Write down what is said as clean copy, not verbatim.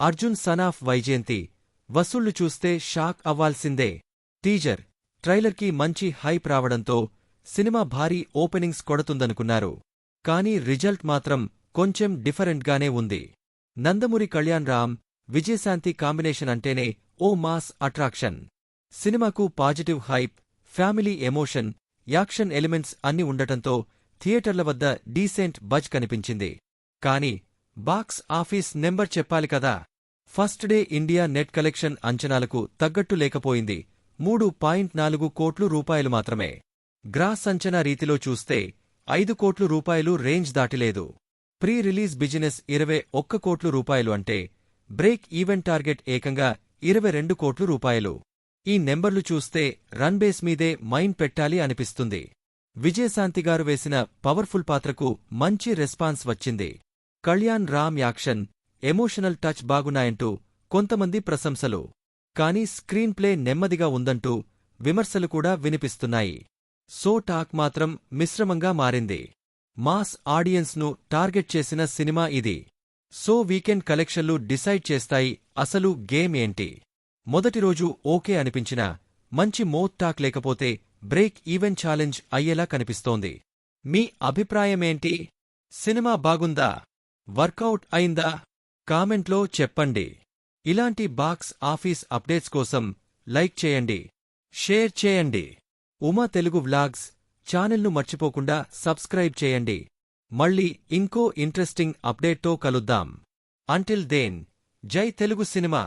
Arjun son of Vyjayanthi వసూళ్లు చూస్తే shock అవ్వాల్సిందే. టీజర్, ట్రైలర్కి మంచి హైప్ రావడంతో సినిమా భారీ ఓపెనింగ్స్ కొడుతుందనుకున్నారు. కానీ రిజల్ట్ మాత్రం కొంచెం డిఫరెంట్గానే ఉంది. నందమూరి కళ్యాణ్ రామ్, విజయశాంతి కాంబినేషన్ అంటేనే ఓ మాస్ అట్రాక్షన్. సినిమాకు positive hype, family emotion, action elements అన్ని ఉండటంతో థియేటర్ల వద్ద డీసెంట్ బజ్ కనిపించింది. కానీ బాక్స్ ఆఫీస్ నెంబర్ చెప్పాలి కదా. First day India net collection అంచనాలకు తగ్గట్టు లేకపోయింది. 3.4 కోట్లు రూపాయలు మాత్రమే. గ్రాస్ అంచనా రీతిలో చూస్తే 5 కోట్లు రూపాయలు రేంజ్ దాటిలేదు. ప్రీ రిలీజ్ బిజినెస్ 21 కోట్లు రూపాయలు అంటే బ్రేక్ ఈవెన్ టార్గెట్ ఏకంగా 22 కోట్లు రూపాయలు. ఈ నెంబర్లు చూస్తే రన్ బేస్ మీదే మైండ్ పెట్టాలి అనిపిస్తుంది. విజయశాంతిగారు వేసిన పవర్ఫుల్ పాత్రకు మంచి రెస్పాన్స్ వచ్చింది. Kalyan Ram action, emotional touch బాగున్నాయంటూ కొంతమంది ప్రశంసలు. కానీ స్క్రీన్ ప్లే నెమ్మదిగా ఉందంటూ విమర్శలు కూడా వినిపిస్తున్నాయి. సో టాక్ మాత్రం మిశ్రమంగా మారింది. మాస్ ఆడియన్స్ను టార్గెట్ చేసిన సినిమా ఇది. సో వీకెండ్ కలెక్షన్లు డిసైడ్ చేస్తాయి అసలు గేమ్ ఏంటి. మొదటి రోజు ఓకే అనిపించినా మంచి మౌత్ టాక్ లేకపోతే బ్రేక్ ఈవెన్ ఛాలెంజ్ అయ్యేలా కనిపిస్తోంది. మీ అభిప్రాయమేంటి? సినిమా బాగుందా? వర్కౌట్ అయిందా? కామెంట్లో చెప్పండి. ఇలాంటి బాక్స్ ఆఫీస్ అప్డేట్స్ కోసం లైక్ చేయండి, షేర్ చేయండి. ఉమా తెలుగు వ్లాగ్స్ ఛానల్ను మర్చిపోకుండా సబ్స్క్రైబ్ చేయండి. మళ్ళీ ఇంకో ఇంట్రెస్టింగ్ అప్డేట్తో కలుద్దాం. అంటిల్ దెన్, జై తెలుగు సినిమా.